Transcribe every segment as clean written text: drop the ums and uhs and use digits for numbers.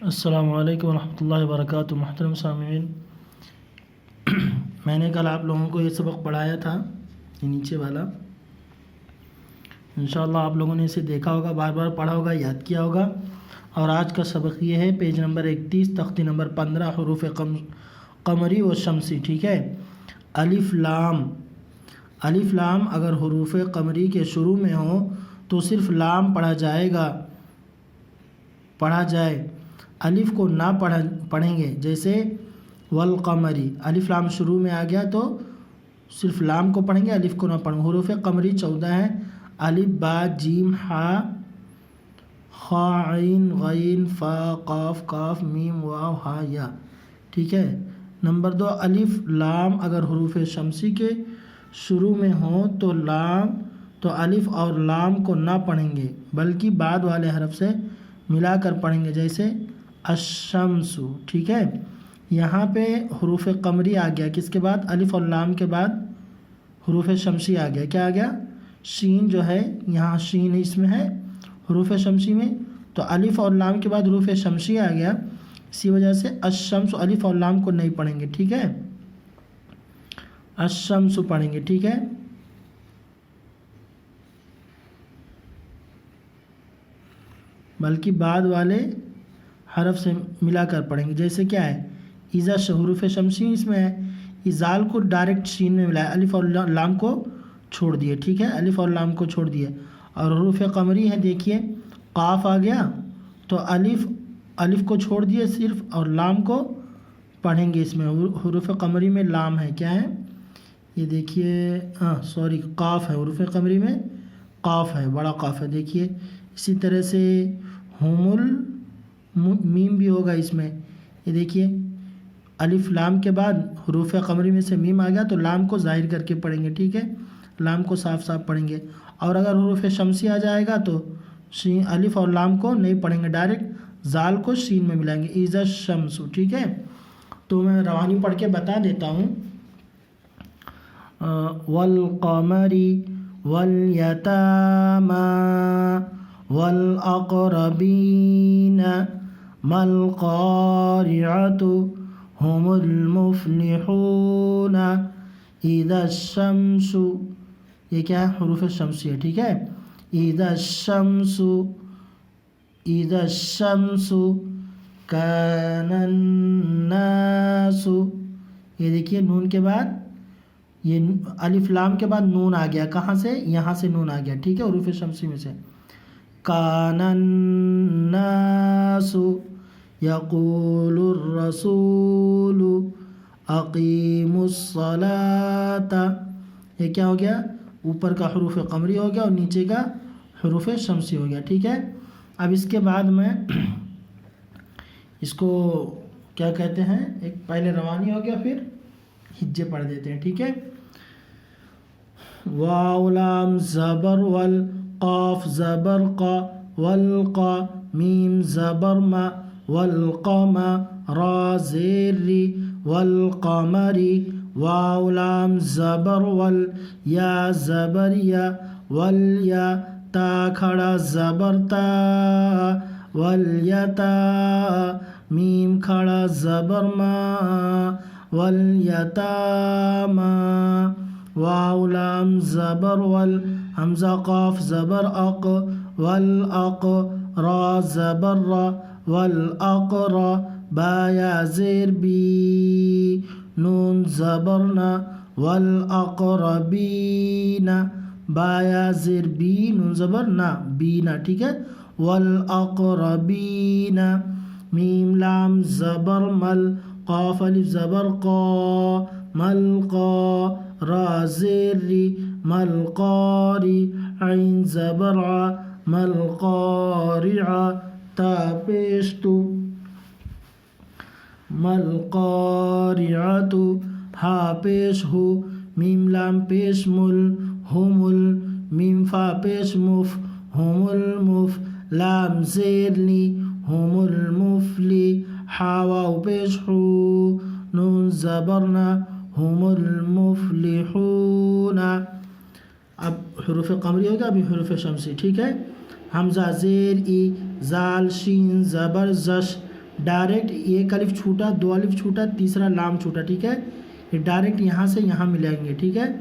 السلام علیکم ورحمۃ اللہ وبرکاتہ۔ محترم سامعین، میں نے کل آپ لوگوں کو یہ سبق پڑھایا تھا، یہ نیچے والا۔ انشاءاللہ آپ لوگوں نے اسے دیکھا ہوگا، بار بار پڑھا ہوگا، یاد کیا ہوگا۔ اور آج کا سبق یہ ہے، پیج نمبر 31، تختی نمبر 15، حروف قمری و شمسی۔ ٹھیک ہے، الف لام۔ الف لام اگر حروف قمری کے شروع میں ہو تو صرف لام پڑھا جائے گا، پڑھا جائے، الف کو نہ پڑھیں گے۔ جیسے والقمری، الف لام شروع میں آ گیا تو صرف لام کو پڑھیں گے، الف کو نہ پڑھیں۔ حروف قمری 14 ہیں، الف با جیم ہا خا عین غین فا قاف کاف میم واو ہا یا۔ ٹھیک ہے، نمبر 2، الف لام اگر حروف شمسی کے شروع میں ہوں تو الف اور لام کو نہ پڑھیں گے بلکہ بعد والے حرف سے ملا کر پڑھیں گے، جیسے الشمس۔ ٹھیک ہے، یہاں پہ حروف قمری آ گیا، کس کے بعد؟ الف اور لام کے بعد حروف شمسی آ گیا۔ کیا آ گیا؟ شین جو ہے، یہاں شین اس میں ہے حروف شمسی میں، تو الف اور لام کے بعد حروف شمسی آ گیا، اسی وجہ سے الشمس الف اور لام کو نہیں پڑھیں گے۔ ٹھیک ہے، الشمس پڑھیں گے۔ ٹھیک ہے، بلکہ بعد والے حرف سے ملا کر پڑھیں گے، جیسے کیا ہے؟ اذا، حروف شمسی اس میں ہے، ازال کو ڈائریکٹ شین میں ملایا، الف اور لام کو چھوڑ دیے۔ ٹھیک ہے، الف اور لام کو چھوڑ دیے۔ اور حروف قمری ہے، دیکھیے قاف آ گیا تو الف کو چھوڑ دیے صرف، اور لام کو پڑھیں گے۔ اس میں حروف قمری میں لام ہے، کیا ہے یہ؟ دیکھیے قاف ہے، حروف قمری میں قاف ہے، بڑا قاف ہے، دیکھیے۔ اسی طرح سے میم بھی ہوگا اس میں، یہ دیکھیے الف لام کے بعد حروف قمری میں سے میم آ گیا تو لام کو ظاہر کر کے پڑھیں گے۔ ٹھیک ہے، لام کو صاف صاف پڑھیں گے۔ اور اگر حروف شمسی آ جائے گا تو الف اور لام کو نہیں پڑھیں گے، ڈائریکٹ زال کو شین میں ملائیں گے، اذا الشمس۔ ٹھیک ہے، تو میں روانی پڑھ کے بتا دیتا ہوں۔ والقمر والیتاما والاقربین ما القارعۃ هم المفلحون اذا الشمس، یہ کیا ہے؟ حروف شمسی ہے۔ ٹھیک ہے، اذا الشمس کان الناس، یہ دیکھیے نون کے بعد، یہ الف لام کے بعد نون آ گیا، کہاں سے؟ یہاں سے نون آ گیا۔ ٹھیک ہے، حروف شمسی میں سے کان الناس یقول الرسول اقیموا الصلاۃ، یہ کیا ہو گیا؟ اوپر کا حروف قمری ہو گیا اور نیچے کا حروف شمسی ہو گیا۔ ٹھیک ہے، اب اس کے بعد میں اس کو کیا کہتے ہیں، ایک پہلے روانی ہو گیا، پھر ہجے پڑھ دیتے ہیں۔ ٹھیک ہے، واو لام زبر ول، قاف زبر قا، والقا، میم زبر ما، والقما، را زیر ری، والقمری، واو لام زبر ول، یا زبر یا، والیا، تا کھڑا زبر تا، والیتا، میم کھڑا زبر ما، والیتاما، واو لام زبر ول، حمزہ قاف زبر اق، والاق، را زبر را، والاقرا، با یا زیر بی، نون زبر نا، والاقربین، با یا زیر بی، نون زبر نا، بینا۔ ٹھیک ہے، والاقربین، میم لام زبر مل، قاف الف زبر قا، ملقا، را زیر ری، ملقاری، عین زبر ع، ملقارع، تا پیش تو، ملقارعۃ، ہا پیش ہو، میم لام پیش مل، ہمل، میم فا پیش مف، ہم المف، لام زیر لی، ہم المفلی، ہا واو پیش ہو، نون زبرنا، ہم المفلحون۔ اب حروف قمری ہوگا، ابھی حروف شمسی۔ ٹھیک ہے، حمزہ زیر ای، زال شین زبر زش، ڈائریکٹ ایک الف چھوٹا، دو الف چھوٹا، تیسرا لام چھوٹا، ٹھیک ہے، یہ ڈائریکٹ یہاں سے یہاں ملائیں گے، ٹھیک ہے.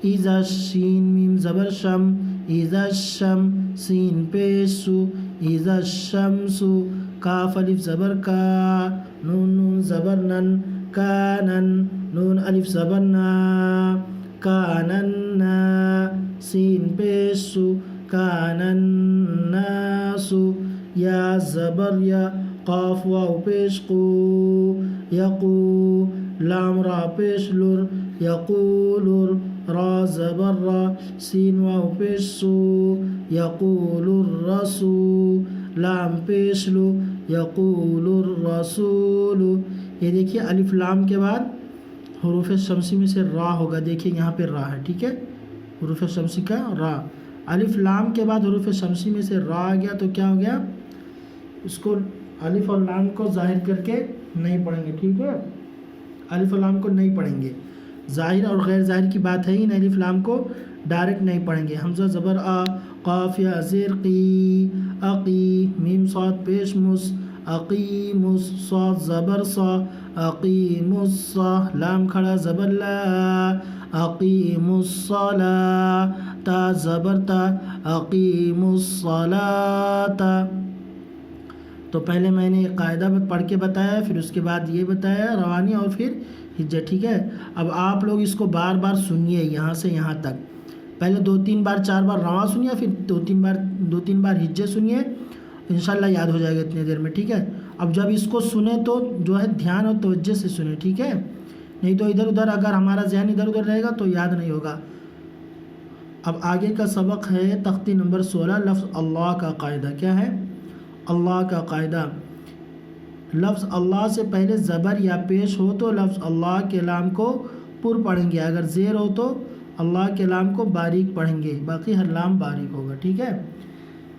اذا شین میم زبر شم، اذا الشم، سین پیش سو، اذا الشمس، کاف الف زبر کا، نون نون زبر نن، کانن، نون الف زبر نا، کانن، سین پیش سو، کانن ناس، یا زبر یا، قاف واو پیش قو، یقو، لام را پیش لر، یقولر، را زبر را، سین واو پیش سو، یقول الرسو، لام پیش لو، یقول الرسول. یہ دیکھیے الف لام کے بعد حروف شمسی میں سے را ہوگا، دیکھیے یہاں پہ را ہے، ٹھیک ہے، حروف شمسی کا را. الف لام کے بعد حروف شمسی میں سے را آ گیا تو کیا ہو گیا، اس کو الف اور لام کو ظاہر کر کے نہیں پڑھیں گے، ٹھیک ہے، الف اور لام کو نہیں پڑھیں گے. ظاہر اور غیر ظاہر کی بات ہے ہی نہیں، الف لام کو ڈائریکٹ نہیں پڑھیں گے. حمزہ زبر آ، قاف یا زیر قی، اقی، میم صاد پیش مس، اقیمس، صاد زبر صا، اقیم الصا، لام کھڑا زبر لا، اقیم الصلاۃ، تا زبر تا، اقیم الصلاۃ. تو پہلے میں نے ایک قاعدہ پڑھ کے بتایا، پھر اس کے بعد یہ بتایا روانی اور پھر ہجہ، ٹھیک ہے. اب آپ لوگ اس کو بار بار سنیے یہاں سے یہاں تک، پہلے 2-3 بار 4 بار رواں سنیے، پھر 2-3 بار ہجے سنیے، انشاءاللہ یاد ہو جائے گا اتنے دیر میں، ٹھیک ہے. اب جب اس کو سنیں تو جو ہے دھیان اور توجہ سے سنیں، ٹھیک ہے، نہیں تو ادھر ادھر اگر ہمارا ذہن ادھر ادھر رہے گا تو یاد نہیں ہوگا. اب آگے کا سبق ہے تختی نمبر 16، لفظ اللہ کا قاعدہ. کیا ہے اللہ کا قاعدہ؟ لفظ اللہ سے پہلے زبر یا پیش ہو تو لفظ اللہ کے لام کو پر پڑھیں گے، اگر زیر ہو تو اللہ کے لام کو باریک پڑھیں گے، باقی ہر لام باریک ہوگا، ٹھیک ہے.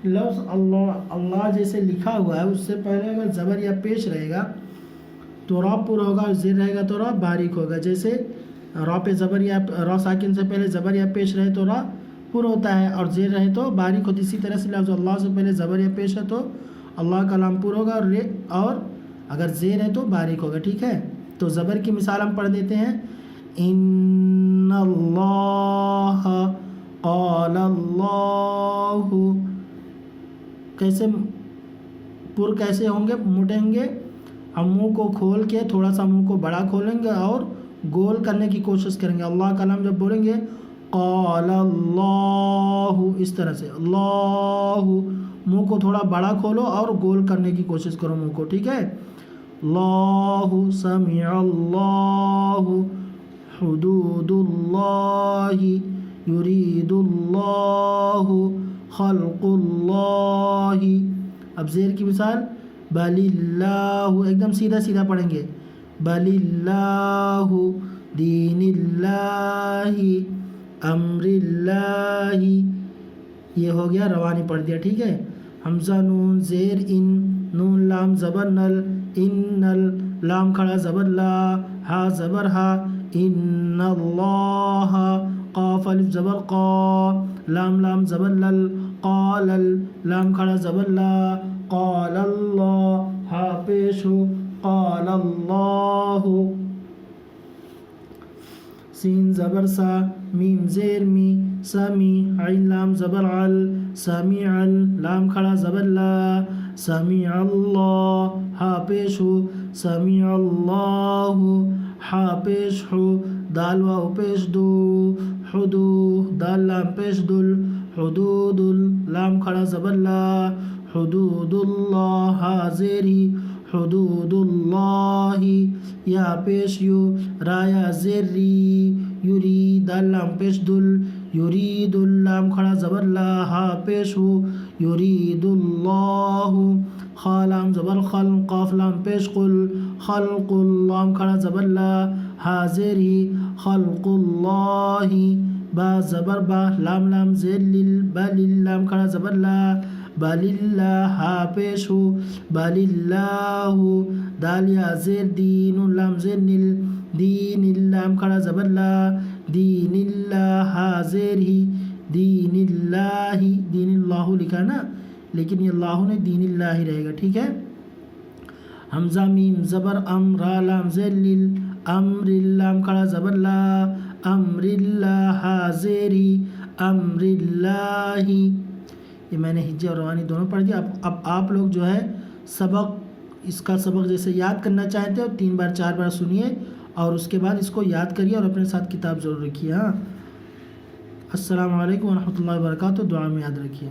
لفظ اللہ، اللہ جیسے لکھا ہوا ہے اس سے پہلے اگر زبر یا پیش رہے گا تو را پر ہوگا، اور زیر رہے گا تو را باریک ہوگا. جیسے را پہ زبر یا را ساکن سے پہلے زبر یا پیش رہے تو را پر ہوتا ہے، اور زیر رہے تو باریک ہوتی. اسی طرح سے لفظ اللہ سے پہلے زبر یا پیش ہے تو اللہ کا لام پر ہوگا، اور اگر زیر ہے تو باریک ہوگا، ٹھیک ہے. تو زبر کی مثال ہم پڑھ دیتے ہیں. ان اللہ، قال اللہ، کیسے پر کیسے ہوں گے، مٹیں گے ہم، منہ کو کھول کے تھوڑا سا منہ کو بڑا کھولیں گے اور گول کرنے کی کوشش کریں گے. اللہ کا نام جب بولیں گے قال اللہ، اس طرح سے اللہ، منہ کو تھوڑا بڑا کھولو اور گول کرنے کی کوشش کرو منہ کو، ٹھیک ہے. اللہ، سمع اللہ، حدود اللہ، یرید اللہ، خلق اللہ. اب زیر کی مثال بل اللہ، ایک دم سیدھا سیدھا پڑھیں گے، بل اللہ، دین اللہ، امر اللہ. یہ ہو گیا روانی پڑھ دیا، ٹھیک ہے. حمزہ نون زیر ان، نون لام زبر نل، ان لام کھڑا زبر لا، ہا زبر ہا، ان اللہ، قاف الف زبر قا، لام لام زبر لل، قال لام کھڑا زبر لا، قال اللہ، ہا پیش ہو، قال اللہ. سین زبر سا، میم زیر می، سمی، عین لام زبر عل، سمیع، لام کھڑا زبر لا، سمیع اللہ، ہا پیش ہو، سمیع اللہ، ہا پیش ہو، دال واو پیش دو، حدو، دال لام پیش دل، حدود، لام کھڑا زبر لا، حدود اللہ، ہا زیری، حدود اللہ، یا پیش یو، رایا زیر ری، یری، دال لام پیش دل، یرید، لام کھڑا زبر لا، ہا پیش ہو، یرید اللہ، خا لام زبر خل، قاف لام پیش قل، خلق، لام کھڑا زبر لا، ہا زیری، خلق اللہ، با زبر با، لام لام زیر لل، بل، لام کھڑا زبر لا، بل اللہ، ہا پیش ہو، بل اللہ، دال یا زیر دین، لام زیر نل، دین، لام کھڑا زبر لا، دین اللہ، ہا زیر ہی، دین اللہ، دین اللہ لکھا نا، لیکن یہ اللہ نے دین اللہ ہی رہے گا، ٹھیک ہے. حمزہ میم زبر ام را لام زیر لیل امر لام کھڑا زبر لا امر اللہ حاضری امر اللہ. یہ میں نے ہجے اور روانی دونوں پڑھ دیا. اب آپ لوگ جو ہے اس کا سبق جیسے یاد کرنا چاہتے ہو 3 بار 4 بار سنیے اور اس کے بعد اس کو یاد کریے اور اپنے ساتھ کتاب ضرور رکھیے. ہاں السلام علیکم ورحمۃ اللہ وبرکاتہ. دعا میں یاد رکھیے.